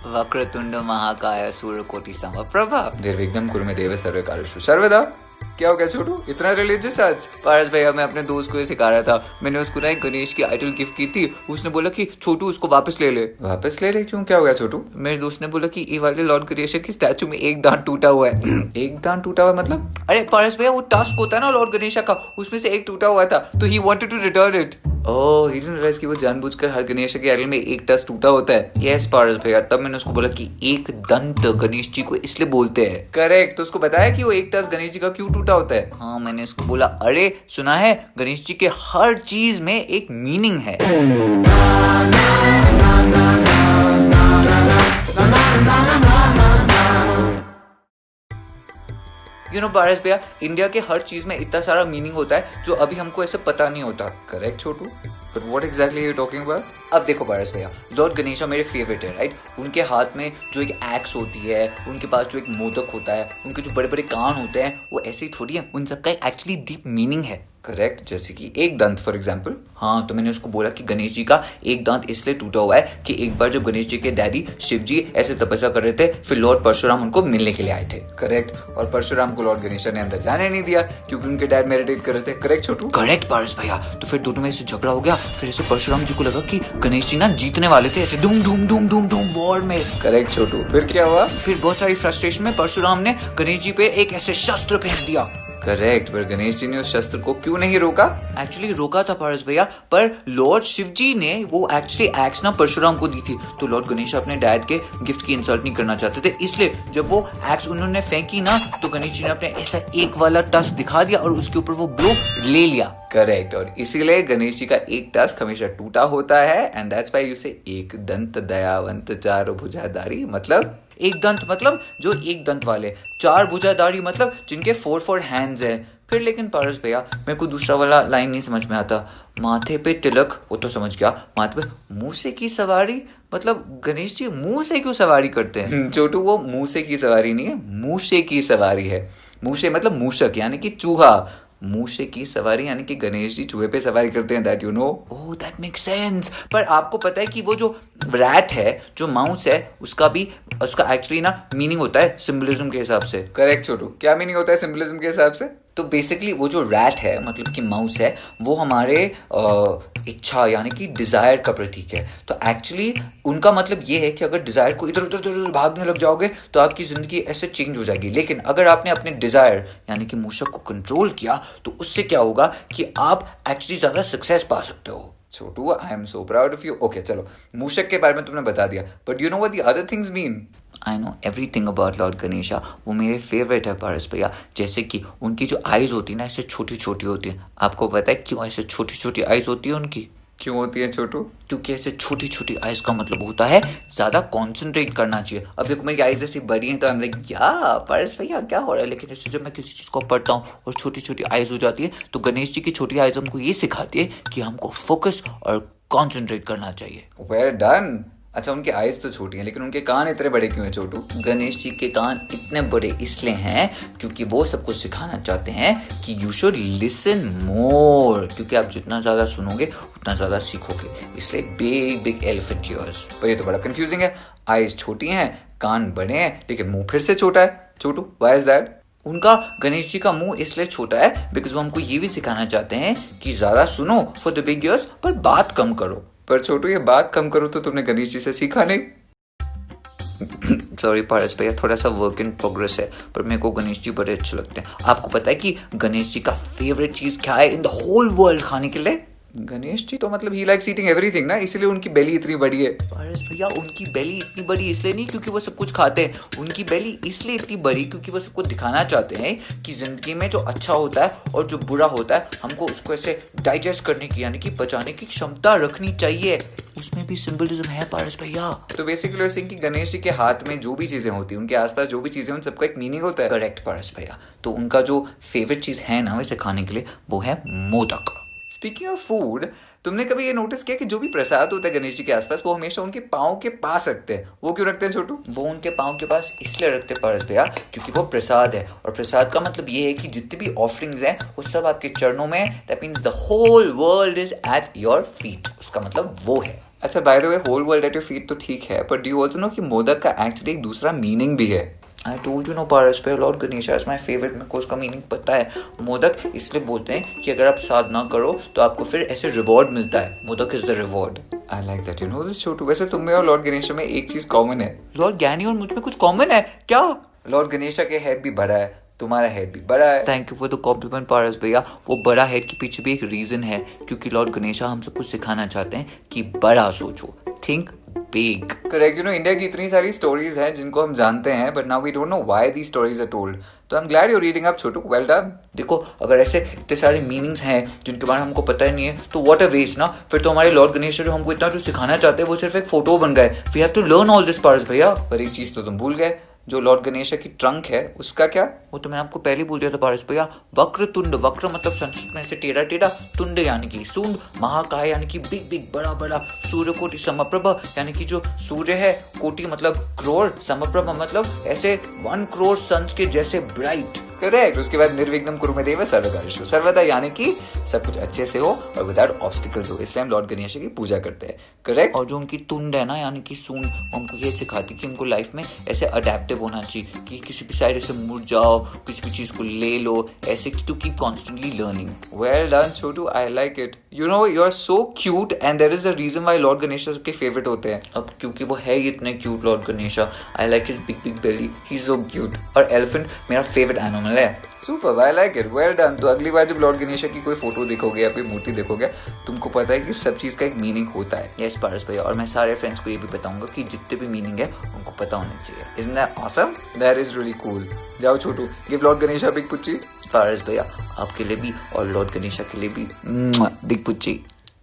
वक्रतुंड महाकाय सूर्यकोटि समप्रभा निर्विघ्नं कुरु मे देव सर्वकार्येषु सर्वदा। क्या हो गया छोटू, इतना रिलीजियस आज? पारस भैया, मैं अपने दोस्त को ये सिखा रहा था। मैंने उसको ना एक गणेश की आइडल गिफ्ट की थी। उसने बोला कि छोटू उसको वापस ले ले। वापस ले ले? क्यों, क्या हो गया छोटू? मेरे दोस्त ने बोला कि ये वाले लॉर्ड गणेश की स्टैचू में एक दांत टूटा हुआ है। एक दांत टूटा हुआ मतलब? अरे पारस भैया, वो टास्क होता है ना लॉर्ड गणेश का, उसमें से एक टूटा हुआ था, तो he wanted to return it. Oh, he didn't realise कि वो जानबूझकर हर गणेश के आइडल में एक टास्क टूटा होता है। यस पारस भैया, तब मैंने उसको बोला कि एक दंत गणेश जी को इसलिए बोलते हैं। करेक्ट। तो उसको बताया कि वो एक टास्क गणेश जी का क्यों टूटा होता है? हाँ, मैंने उसको बोला, अरे सुना है गणेश जी के हर चीज में एक मीनिंग है। पारस भैया, इंडिया के हर चीज में इतना सारा मीनिंग होता है जो अभी हमको ऐसे पता नहीं होता। Correct Chhotu, but what exactly you talking about? अब देखो पारस भैया, लॉर्ड गणेशा मेरे फेवरेट है, राइट। उनके हाथ में जो एक एक्स होती है, उनके पास जो एक मोदक होता है, उनके जो बड़े बड़े कान होते हैं, वो ऐसे ही थोड़ी है, उन सबका एक्चुअली डीप मीनिंग है। करेक्ट, जैसे कि एक दांत फॉर एग्जाम्पल। हाँ, तो मैंने उसको बोला कि गणेश जी का एक दांत इसलिए टूटा हुआ है कि एक बार जब गणेश जी के डैडी शिव जी ऐसे तपस्या कर रहे थे, फिर लॉर्ड परशुराम उनको मिलने के लिए आए थे। करेक्ट, और परशुराम को लॉर्ड गणेशा ने अंदर जाने नहीं दिया क्योंकि उनके डैड मेडिटेट कर रहे थे। करेक्ट छोटू? करेक्ट पारस भैया। तो फिर दोनों में ऐसे झगड़ा हो गया, फिर ऐसे परशुराम जी को लगा कि गणेश जी ना जीतने वाले थे, ऐसे धूम धूम धूम धूम धूम वॉर में। करेक्ट छोटू, फिर क्या हुआ? फिर बहुत सारी फ्रस्ट्रेशन में परशुराम ने गणेश जी पे एक ऐसे शस्त्र फेंक दिया। करेक्ट, पर गणेश जी ने उस शस्त्र को क्यों नहीं रोका? एक्चुअली रोका था पारस भैया, पर लॉर्ड शिव जी ने वो एक्चुअली एक्स ना परशुराम को दी थी, तो लॉर्ड गणेश अपने डैड के गिफ्ट की इंसल्ट नहीं करना चाहते थे, इसलिए जब वो एक्स उन्होंने फेंकी ना, तो गणेश जी ने अपने ऐसा एक वाला टच दिखा दिया और उसके ऊपर वो ब्लो ले लिया। करेक्ट, और इसीलिए गणेश जी का एक टास्क हमेशा टूटा होता है, एंड दैट्स व्हाई यू से एक दंत दयावंत चार भुजाधारी। मतलब एक दंत मतलब जो एक दंत वाले, चार भुजाधारी मतलब जिनके 4 हैंड्स है। फिर लेकिन पारस भैया, मेरे को दूसरा वाला लाइन नहीं समझ में आता। माथे पे तिलक, वो तो समझ गया, माथे पे मूसे की सवारी, मतलब गणेश जी मुंह से क्यों सवारी करते हैं? छोटू, वो मुंह से की सवारी नहीं है, मूसे की सवारी है। मूसे मतलब मूषक यानी कि चूहा, मूसे की सवारी यानी कि गणेश जी चूहे पे सवारी करते हैं। That you no? Oh, that makes sense. पर आपको पता है कि वो जो रैट है, जो माउस है, उसका एक्चुअली ना मीनिंग होता है सिंबलिज्म के हिसाब से। करेक्ट छोटू, क्या मीनिंग होता है सिंबलिज्म के हिसाब से? तो बेसिकली वो जो रैट है, मतलब कि माउस है, वो हमारे इच्छा यानी कि डिजायर का प्रतीक है। तो एक्चुअली उनका मतलब ये है कि अगर डिजायर को इधर उधर उधर भागने लग जाओगे तो आपकी जिंदगी ऐसे चेंज हो जाएगी, लेकिन अगर आपने अपने डिजायर यानी कि मूषक को कंट्रोल किया तो उससे क्या होगा कि आप एक्चुअली ज्यादा सक्सेस पा सकते हो। Chhotu, I am so proud of you. Okay चलो, मूषक के बारे में तुमने बता दिया, but you know what the other things mean? I know everything about lord Ganesha. वो मेरे फेवरेट है पारस भैया। जैसे कि उनकी जो आईज होती है ना, ऐसे छोटी छोटी होती है। आपको पता है क्यों ऐसे छोटी छोटी आईज होती है उनकी? क्यों होती है छोटू? क्योंकि ऐसे छोटी छोटी आईज का मतलब होता है ज्यादा कंसंट्रेट करना चाहिए। अब देखो मेरी आईज ऐसी बड़ी हैं तो हम लाइक या पारस भैया क्या हो रहा है, लेकिन ऐसे जब मैं किसी चीज को पढ़ता हूँ और छोटी छोटी आईज हो जाती है, तो गणेश जी की छोटी आईज हमको ये सिखाती है कि हमको फोकस और कॉन्सेंट्रेट करना चाहिए। Well done. अच्छा, उनकी आईज तो छोटी हैं, लेकिन उनके कान इतने बड़े क्यों हैं छोटू? गणेश जी के कान इतने बड़े इसलिए हैं क्योंकि वो सबको सिखाना चाहते हैं कि यू शुड लिसन मोर, क्योंकि आप जितना ज्यादा सुनोगे उतना ज्यादा सीखोगे, इसलिए बिग बिग एलिफेंट ईयर्स। पर ये तो बड़ा कंफ्यूजिंग है, आईज छोटी हैं, कान बड़े हैं, लेकिन मुंह फिर से छोटा है। छोटू, व्हाई इज दैट? उनका गणेश जी का मुंह इसलिए छोटा है बिकॉज वो हमको ये भी सिखाना चाहते हैं कि ज्यादा सुनो फॉर द बिग ईयर्स, पर बात कम करो। पर छोटू, ये बात कम करो तो तुमने गणेश जी से सीखा नहीं? सॉरी पारस भैया, थोड़ा सा वर्क इन प्रोग्रेस है, पर मेरे को गणेश जी बड़े अच्छे लगते हैं। आपको पता है कि गणेश जी का फेवरेट चीज क्या है इन द होल वर्ल्ड खाने के लिए? गणेश जी तो मतलब ही लाइक्स ईटिंग एवरीथिंग ना, इसलिए उनकी बेली इतनी बड़ी है। पारस भैया, उनकी बेली इतनी बड़ी इसलिए नहीं क्योंकि वो सब कुछ खाते हैं, उनकी बेली इसलिए इतनी बड़ी क्योंकि वो सबको दिखाना चाहते हैं कि जिंदगी में जो अच्छा होता है और जो बुरा होता है, हमको उसको ऐसे डाइजेस्ट करने की यानी कि पचाने की क्षमता रखनी चाहिए। उसमें भी सिंबलिज्म है पारस भैया। तो बेसिकली ऐसे कि गणेश जी के हाथ में जो भी चीजें होती हैं, उनके आसपास जो भी चीजें, उन सबका एक मीनिंग होता है। करेक्ट पारस भैया। तो उनका जो फेवरेट चीज है ना वैसे खाने के लिए, वो है मोदक। स्पीकिंग ऑफ फूड, तुमने कभी ये नोटिस किया कि जो भी प्रसाद होता है गणेश जी के आसपास, वो हमेशा उनके पाँव के पास रखते हैं? वो क्यों रखते हैं छोटू? वो उनके पाँव के पास इसलिए रखते हैं पारस भैया क्योंकि वो प्रसाद है, और प्रसाद का मतलब ये है कि जितने भी ऑफरिंग्स हैं वो सब आपके चरणों में। That means the whole world is at your feet, उसका मतलब वो है। अच्छा, by the way, whole world at your feet तो ठीक है, पर डू यू ऑल्सो नो कि मोदक का एक्चुअली एक दूसरा मीनिंग भी है? आई टोल्ड यू नो पारस पे Lord Ganesha is my favourite. मेरे को उसका मीनिंग पता है। मोदक इसलिए बोलते हैं कि अगर आप साधना करो तो आपको फिर ऐसे रिवॉर्ड मिलता है। Modak is the reward. I like that, you know this Chhotu. वैसे तुम में और लॉर्ड गणेशा में एक चीज कॉमन है। लॉर्ड ज्ञानी और मुझ में कुछ कॉमन है क्या? लॉर्ड गणेशा के हेड भी बड़ा है, तुम्हारा हेड भी बड़ा है। Thank you for the compliment Paras भैया। वो बड़ा हेड के पीछे भी एक रीजन है, क्योंकि लॉर्ड गणेशा हम सबको सिखाना चाहते हैं कि बड़ा सोचो, think big. Correct. You know, India की इतनी सारी स्टोरीज हैं जिनको हम जानते हैं, but now we don't know why these stories are told. तो I am glad you reading up Chhotu, well done. देखो, अगर ऐसे इतने सारे मीनिंग्स हैं जिनके बारे में हमको पता ही नहीं है तो व्हाट अ वेस्ट ना। फिर तो हमारे लॉर्ड गणेश जो हमको इतना जो सिखाना चाहते हैं वो सिर्फ एक फोटो बन गए। We have to learn all this Paras भैया। पर एक चीज तो तुम भूल गए, जो लॉर्ड गणेशा की ट्रंक है उसका क्या? वो तो मैंने आपको पहले ही बोल दिया था पारस भैया। वक्र तुंड, वक्र मतलब संस्कृत में ऐसे टेढ़ा टेढ़ा, तुंड यानी कि सूंड, महाकाय यानी कि बिग बिग बड़ा बड़ा, सूर्य कोटि समप्रभ यानी कि जो सूर्य है, कोटि मतलब करोड़, समप्रभ मतलब ऐसे 1 करोड़ सन्स के जैसे ब्राइट। करेक्ट। उसके बाद निर्विघ्नं कुरुमेदेव सर्वकार्येषु सर्वदा, यानी कि सब कुछ अच्छे से हो और विदाउट ऑब्स्टिकल्स हो, इसलिए हम लॉर्ड गणेश की पूजा करते हैं। करेक्ट। और जो उनकी तुंड है ना यानी कि सूंड, हमको ये सिखाती कि हमको लाइफ में ऐसे अडेप्टिव होना चाहिए कि किसी भी साइड ऐसे मुड़ जाओ, किसी भी चीज को ले लो, ऐसे to keep constantly learning. Well done Chhotu, I like it. You know, you are so cute and there is a reason why Lord Ganesh सबके फेवरेट होते हैं। अब क्योंकि वो है ही इतने cute Lord Ganesha. I like his big big belly, he is so cute. और एलिफेंट मेरा फेवरेट एनिमल है। Super, I like it, well done. तो अगली बार जब लॉर्ड गणेशा की कोई फोटो देखोगे या कोई मूर्ति देखोगे, तुमको पता है कि सब चीज का एक मीनिंग होता है। यस पारस भैया, और मैं सारे फ्रेंड्स को ये भी बताऊंगा कि जितने भी मीनिंग है उनको पता होना चाहिए। Isn't that awesome? That is really cool. जाओ छोटू, गिव लॉर्ड गणेशा बिग पुच्ची। पारस भैया आपके लिए भी और लॉर्ड गणेशा के लिए भी बिग पुच्ची।